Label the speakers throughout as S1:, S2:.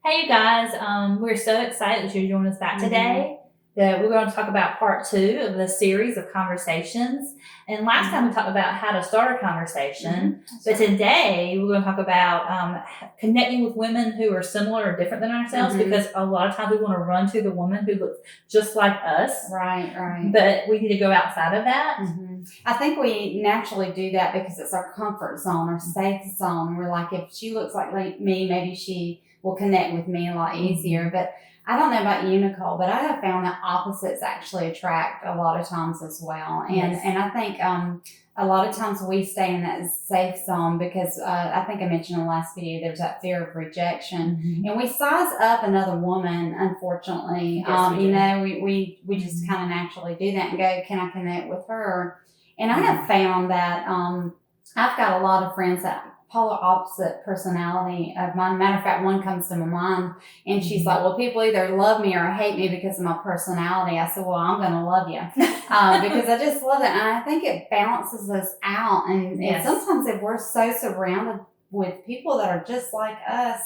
S1: Hey, you guys. We're so excited that you're joining us back today. That we're going to talk about part 2 of the series of conversations. And last time we talked about how to start a conversation. But today we're going to talk about connecting with women who are similar or different than ourselves, because a lot of times we want to run to the woman who looks just like us.
S2: Right.
S1: But we need to go outside of that.
S2: I think we naturally do that because it's our comfort zone, our safe zone. We're like, if she looks like me, maybe she will connect with me a lot easier. But I don't know about you, Nichole, but I have found that opposites actually attract a lot of times as well. And I think a lot of times we stay in that safe zone because I think I mentioned in the last video, there's that fear of rejection. And we size up another woman, unfortunately.
S1: Yes,
S2: we just kind of naturally do that and go, can I connect with her? And I have found that I've got a lot of friends that polar opposite personality of mine. Matter of fact, one comes to my mind and she's like, well, people either love me or hate me because of my personality. I said, well, I'm going to love you because I just love it. And I think it balances us out. And sometimes if we're so surrounded with people that are just like us,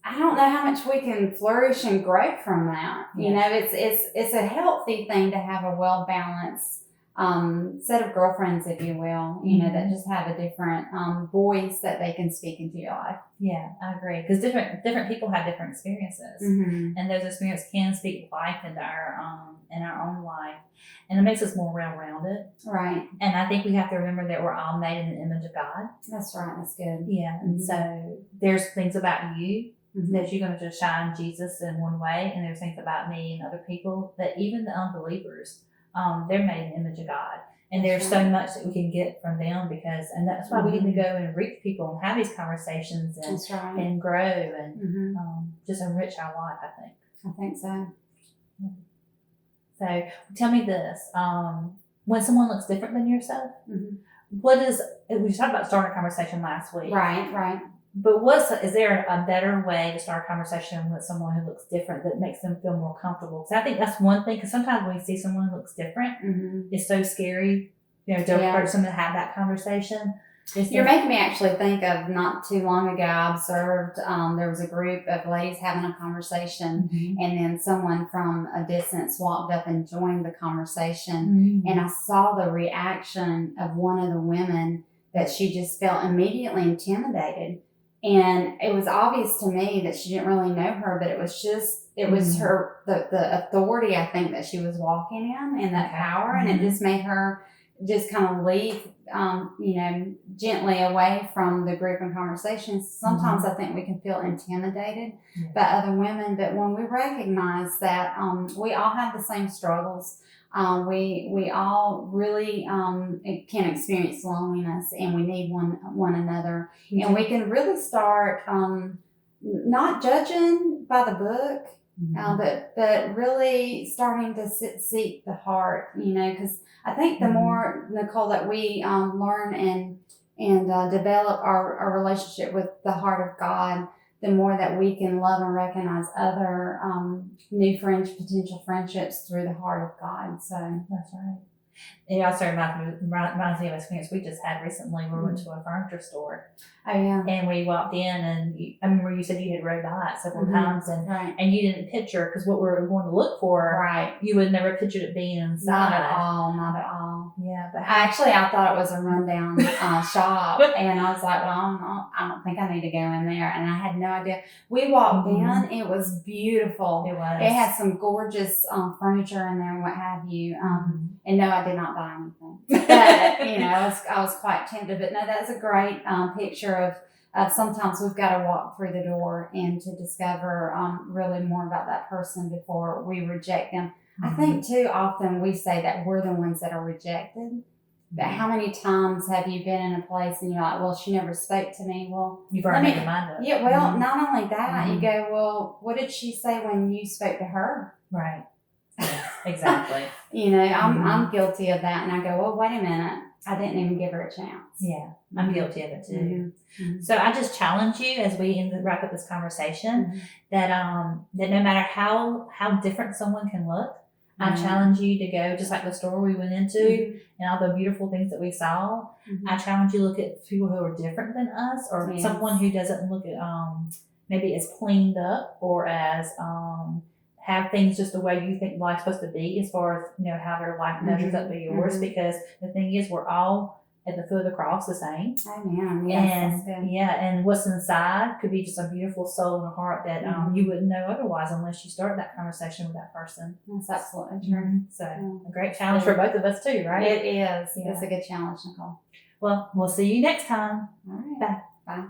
S2: I don't know how much we can flourish and grow from that. You know, it's a healthy thing to have a well-balanced set of girlfriends, if you will, you know, that just have a different voice that they can speak into your life.
S1: Yeah, I agree. Because different people have different experiences, and those experiences can speak life into our in our own life, and it makes us more well-rounded.
S2: Right.
S1: And I think we have to remember that we're all made in the image of God.
S2: That's right. That's good.
S1: Yeah, and so there's things about you that you're going to just shine Jesus in one way, and there's things about me and other people that even the unbelievers. They're made in the image of God. And there's so much that we can get from them and that's why we need to go and reach people and have these conversations and grow and just enrich our life, I think.
S2: I think so.
S1: So tell me this, when someone looks different than yourself, we talked about starting a conversation last week.
S2: Right.
S1: But is there a better way to start a conversation with someone who looks different that makes them feel more comfortable? Because I think that's one thing, because sometimes when you see someone who looks different, it's so scary, for someone to have that conversation.
S2: You're making me actually think of not too long ago, I observed there was a group of ladies having a conversation, and then someone from a distance walked up and joined the conversation, and I saw the reaction of one of the women that she just felt immediately intimidated. And it was obvious to me that she didn't really know her, but it was her, the authority, I think, that she was walking in and that power. And it just made her just kind of leave, gently away from the group and conversations. Sometimes I think we can feel intimidated by other women, but when we recognize that we all have the same struggles, we all really can experience loneliness, and we need one another, and we can really start not judging by the book, but really starting to seek the heart, because I think the more, Nichole, that we learn and develop our relationship with the heart of God, the more that we can love and recognize other new potential friendships through the heart of God. So
S1: that's right. It also reminds me of an experience we just had recently. We went to a furniture store.
S2: Oh, yeah.
S1: And we walked in, and I remember you said you had rode by it several times, and you didn't picture, because what we were going to look for, you would never pictured it being inside.
S2: Not at all.
S1: Yeah, but
S2: I thought it was a rundown shop, and I was like, well, I don't think I need to go in there, and I had no idea. We walked in; it was beautiful.
S1: It was.
S2: It had some gorgeous furniture in there and what have you. And no, I did not buy anything. But I was quite tempted. But no, that's a great picture of sometimes we've got to walk through the door and to discover really more about that person before we reject them. I think too often we say that we're the ones that are rejected. But how many times have you been in a place and you're like, well, she never spoke to me? Well,
S1: you've already made your mind up.
S2: Yeah, well, not only that, you go, well, what did she say when you spoke to her?
S1: Right. Yeah, exactly.
S2: I'm guilty of that, and I go, well, wait a minute, I didn't even give her a chance.
S1: Yeah, I'm guilty of it too. So I just challenge you as we wrap up this conversation that no matter how different someone can look, I challenge you to go, just like the store we went into and all the beautiful things that we saw. I challenge you to look at people who are different than us, or someone who doesn't look at maybe as cleaned up or as have things just the way you think life's supposed to be, as far as how their life measures up to yours. Because the thing is, we're all at the foot of the cross the same.
S2: Amen. Yes,
S1: And and what's inside could be just a beautiful soul and a heart that you wouldn't know otherwise unless you start that conversation with that person.
S2: That's absolutely true.
S1: So a great challenge for both of us too, right?
S2: It is. It's a good challenge, Nichole.
S1: Well, we'll see you next time.
S2: All right.
S1: Bye.
S2: Bye.